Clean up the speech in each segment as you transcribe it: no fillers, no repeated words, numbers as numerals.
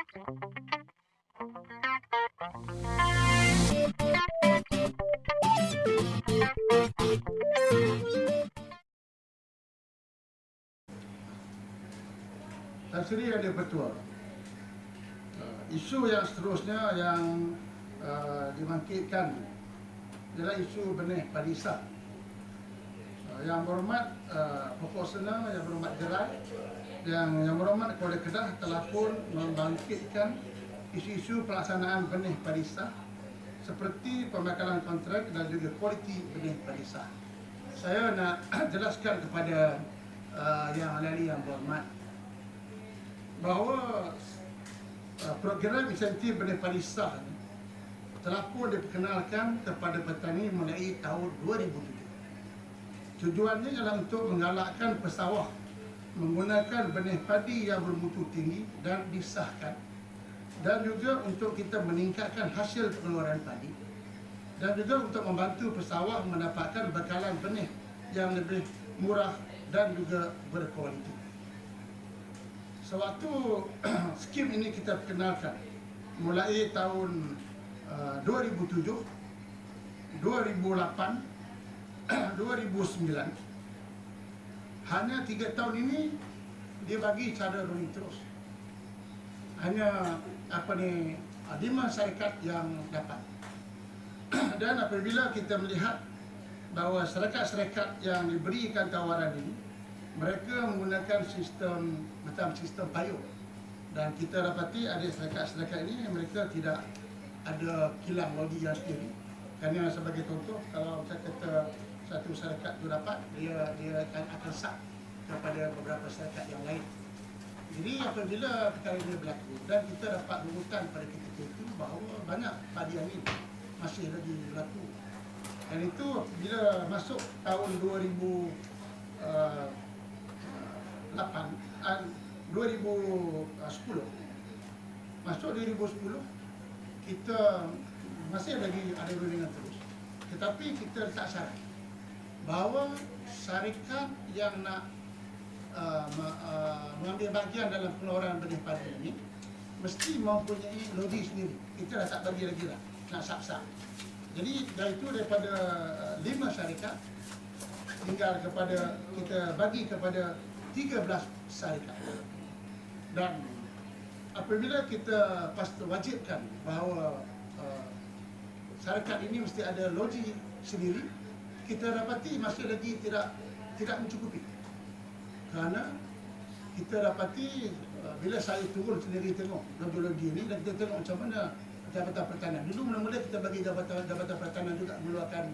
Tan Sri ada betul. Isu yang seterusnya yang dibangkitkan ialah isu benih padi sah. Yang berhormat Pokok Sena, Yang berhormat Jerai, yang berhormat Kuala Kedah telah pun membangkitkan isu-isu pelaksanaan benih padi sah seperti pembekalan kontrak dan juga kualiti benih padi sah. Saya nak jelaskan kepada yang ahli yang berhormat bahawa program insentif benih padi sah telah pun diperkenalkan kepada petani mulai tahun 2007. Tujuannya adalah untuk menggalakkan pesawah menggunakan benih padi yang bermutu tinggi dan disahkan, dan juga untuk kita meningkatkan hasil pengeluaran padi, dan juga untuk membantu pesawah mendapatkan bekalan benih yang lebih murah dan juga berkualiti. Sewaktu skim ini kita perkenalkan mulai tahun 2007, 2008, 2009, hanya 3 tahun ini dia bagi cara running terus. Hanya 5 syarikat yang dapat. Dan apabila kita melihat bahawa syarikat-syarikat yang diberikan tawaran ini, mereka menggunakan sistem macam sistem payung, dan kita dapati ada syarikat-syarikat ini mereka tidak ada kilang lodi yang sendiri. Kerana sebagai contoh, kalau saya kata satu syarikat itu dapat, dia akan sah kepada beberapa syarikat yang lain. Jadi apabila perkara ini berlaku dan kita dapat rumutan pada ketika itu bahawa banyak padi angin masih lagi berlaku, dan itu bila masuk tahun 2010, masuk 2010 kita masih lagi ada rundingan terus, tetapi kita letak syarat bahawa syarikat yang nak mengambil bahagian dalam pengeluaran benih padi ini mesti mempunyai lodi sendiri. Kita dah tak bagi lagi lah, nak sab-sab. Jadi daripada 5 syarikat tinggal kepada kita bagi kepada 13 syarikat. Dan apabila kita wajibkan bahawa syarikat ini mesti ada loji sendiri, kita dapati masih lagi tidak mencukupi. Kerana kita dapati bila saya turun sendiri tengok loji-loji ini, dan kita tengok macam mana Jabatan Pertanian. Dulu mula-mula kita bagi Jabatan Pertanian juga mengeluarkan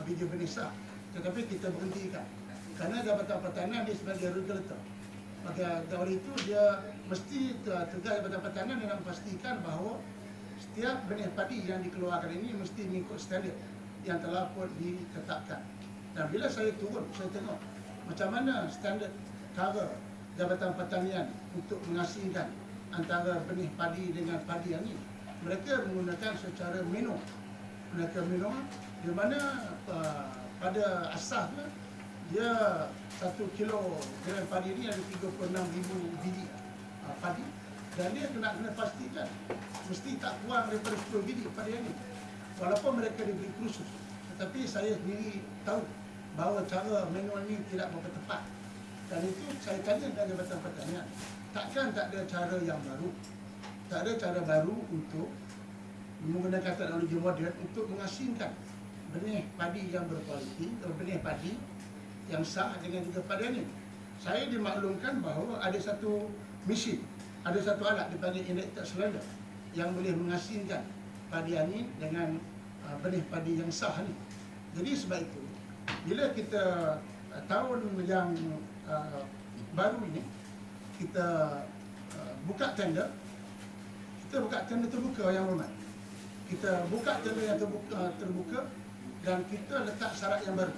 biji benih sah, tetapi kita berhentikan kerana Jabatan Pertanian dia sebagai regulator. Maka oleh itu dia mesti tugas Jabatan Pertanian yang memastikan bahawa setiap benih padi yang dikeluarkan ini mesti mengikut standard yang telah pun ditetapkan. Dan bila saya turun, saya tengok macam mana standard cara Jabatan Pertanian untuk mengasingkan antara benih padi dengan padi angin. Mereka menggunakan secara manual. Mereka manual di mana pada asasnya dia 1 kilogram padi ini ada 36,000 biji padi, dan dia kena pastikan mesti tak kurang daripada 10 biji padi ini. Walaupun mereka diberi kursus, tetapi saya sendiri tahu bahawa cara manual ini tidak berapa tepat. Dan itu saya tanya dengan Jabatan Pertanian, takkan tak ada cara yang baru, tak ada cara baru untuk menggunakan teknologi moden untuk mengasingkan benih padi yang berkualiti, benih padi yang sah dengan juga padi angin. Saya dimaklumkan bahawa ada satu mesin, ada satu alat dipanggil injected cylinder yang boleh mengasingkan padi angin dengan benih padi yang sah ni. Jadi sebab itu, bila kita tahun yang baru ini kita buka tender, terbuka yang hormat. Kita buka tender yang terbuka dan kita letak syarat yang baru.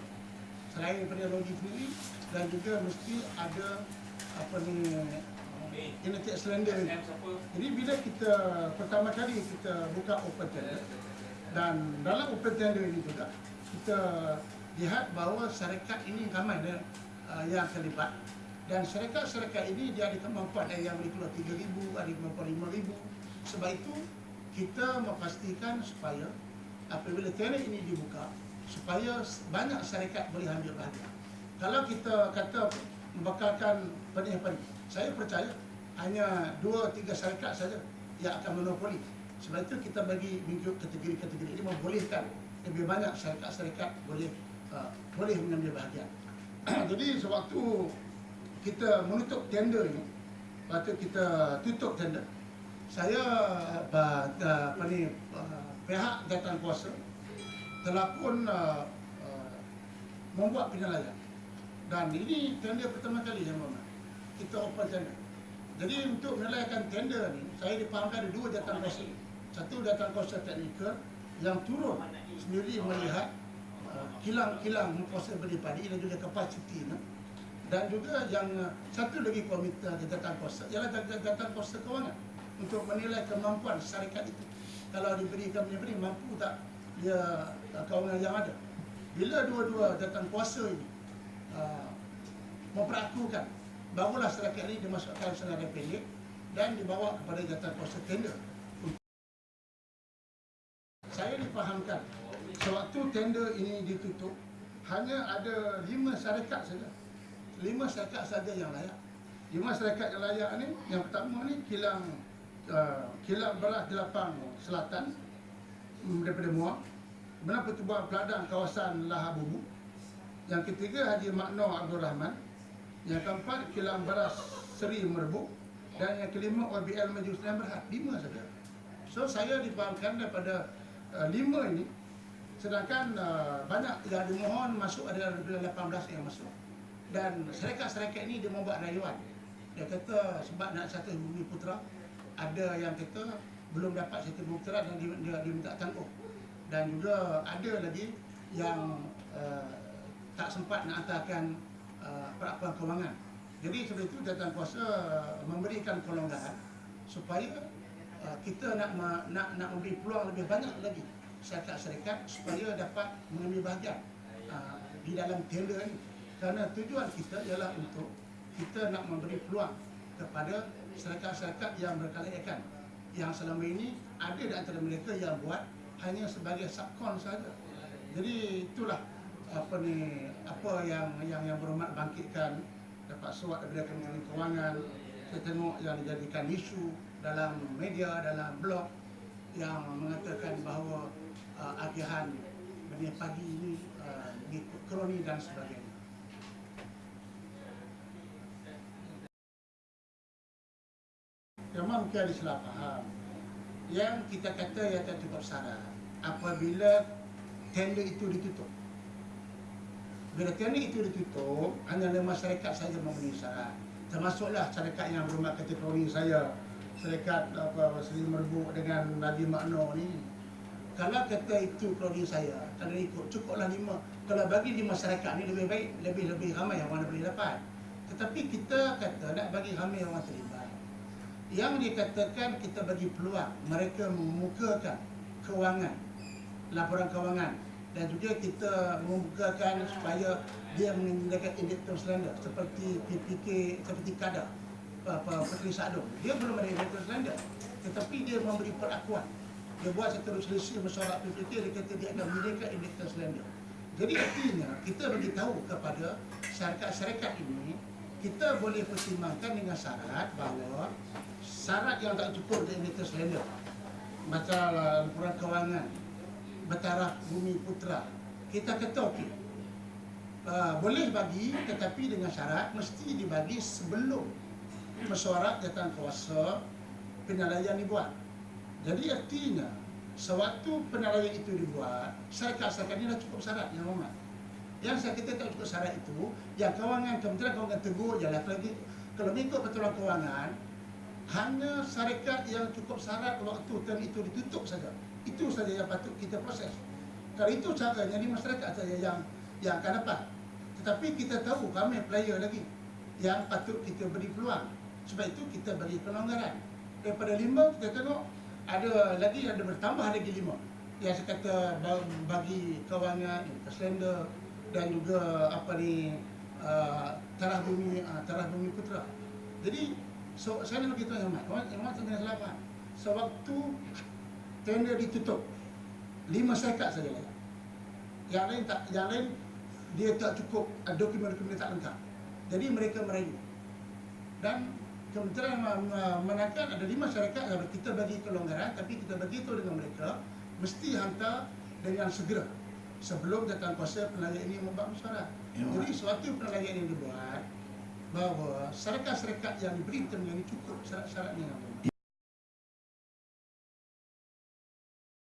Selain daripada logi sendiri, dan juga mesti ada injected cylinder. Jadi bila kita pertama kali kita buka open tender, dan dalam open tender ini juga kita lihat bahawa syarikat ini ramai yang terlibat, Dan syarikat-syarikat ini dia ada kemampuan, ada yang boleh keluar 3,000, ada kemampuan 5,000. Sebab itu kita memastikan supaya apabila tender ini dibuka, supaya banyak syarikat boleh ambil bahagian. Kalau kita kata membakalkan penih-penih, saya percaya hanya 2-3 syarikat saja yang akan monopoli. Sebab itu kita bagi kategori-kategori ini membolehkan lebih banyak syarikat-syarikat boleh mengambil bahagian. Jadi sewaktu kita menutup tender ini, waktu kita tutup tender, saya pihak jawatan kuasa telah pun membuat penilaian. Dan ini tender pertama kali yang kita open tender. Jadi untuk menilaikan tender ni, saya difahamkan ada 2 jawatan kuasa. Satu jawatan kuasa teknikal yang turun sendiri melihat kilang-kilang memproses benih padi dan juga kapasiti. Dan juga yang satu lagi komite jawatan kuasa ialah jawatan kuasa kewangan untuk menilai kemampuan syarikat itu. Kalau diberikan beri mampu tak dia kewangan yang ada. Bila dua-dua jawatan kuasa ini memperakukan, barulah syarikat ini dimasukkan senarai pendek dan dibawa kepada jawatan kuasa tender. Saya difahamkan sewaktu tender ini ditutup hanya ada 5 syarikat saja. 5 syarikat saja yang layak. 5 syarikat yang layak ni, yang pertama ni kilang beras Jelapang Selatan daripada Muar, kemudian Pertubuhan Peladang kawasan Lahar Bubu. Yang ketiga Haji Makno Abdul Rahman. Yang keempat kilang beras Seri Merbuk, dan yang kelima OBL Maju Sdn Berhad. 5 saja. So saya difahamkan daripada 5 ini, sedangkan banyak yang dimohon masuk ada lebih 18 yang masuk. Dan syarikat-syarikat ini dia membuat rayuan. Dia kata sebab nak satu Bumi Putra, ada yang kata belum dapat satu Bumi Putra dan dia minta tangguh. Dan juga ada lagi yang tak sempat nak hantarkan perakuan kewangan. Jadi sebab itu jawatan kuasa memberikan kelonggaran supaya kita nak memberi peluang lebih banyak lagi syarikat-syarikat supaya dapat mengambil bahagian di dalam tender ini. Kerana tujuan kita ialah untuk kita nak memberi peluang kepada syarikat-syarikat yang berkelayakan, yang selama ini ada di antara mereka yang buat hanya sebagai subkon saja. Jadi itulah apa yang berhormat bangkitkan dapat surat daripada Kementerian Kewangan. Saya tengok yang dijadikan isu dalam media, dalam blog yang mengatakan bahawa agihan benih padi ini mengikut kroni dan sebagainya. Memang mungkin ada salah faham. Yang kita kata yang tak cukup syarat apabila tender itu ditutup. Bila tender itu ditutup, hanya 5 syarikat saja memenuhi syarat. Termasuklah syarikat yang berhormat kategori saya, syarikat Seri Merbuk dengan Haji Makno ni. Kalau kata itu kroni saya, kalau ikut cukuplah 5. Kalau bagi 5 syarikat ni lebih baik, lebih ramai yang mana boleh dapat. Tetapi kita kata nak bagi ramai orang terlibat. Yang dikatakan kita bagi peluang mereka memukakan kewangan, laporan kewangan, dan juga kita membukakan supaya dia menggunakan indikator slender seperti PPK, seperti kadar Petri Sadong. Dia belum ada indikator slender, tetapi dia memberi perakuan. Dia buat satu resolusi mesyuarat PPK, dia kata dia akan menyediakan indikator slender. Jadi artinya kita bagi tahu kepada syarikat-syarikat ini, kita boleh pertimbangkan dengan syarat bahawa syarat yang tak cukup dari indikator slender, macam laporan kewangan, bertaraf Bumi Putra, kita kata okey, boleh bagi, tetapi dengan syarat mesti dibagi sebelum mesyuarat jawatan kuasa penilaian dibuat. Jadi artinya sewaktu penilaian itu dibuat, syarikat-syarikat ini dah cukup syarat yang hormat. Yang saya kata tak cukup syarat itu, yang kewangan, Kementerian Kewangan tegur je lah. Kalau mengikut peraturan kewangan, hanya syarikat yang cukup syarat waktu term itu ditutup saja. Itu saja yang patut kita proses. Kalau itu caranya, di masyarakat saja yang akan dapat. Tetapi kita tahu ramai player lagi yang patut kita beri peluang. Sebab itu kita bagi kelonggaran. Daripada 5 kita tengok ada bertambah lagi 5 yang saya kata bagi kewangan, slender dan juga Tarah Bumi Putra. Jadi saya nak beritahu yang Mat tak kena selamat. Sewaktu tender ditutup, 5 syarikat saja layak. Yang lain dia tak cukup, dokumen-dokumen tak lengkap. Jadi mereka merayu. Dan Kementerian menakan ada 5 syarikat yang kita bagi kelonggaran, tapi kita beritahu dengan mereka mesti hantar dengan segera sebelum datang kuasa penilaian ini membuat mesyuarat. Jadi suatu penilaian yang dibuat bahawa syarikat-syarikat yang diberi term ini cukup syarat-syaratnya.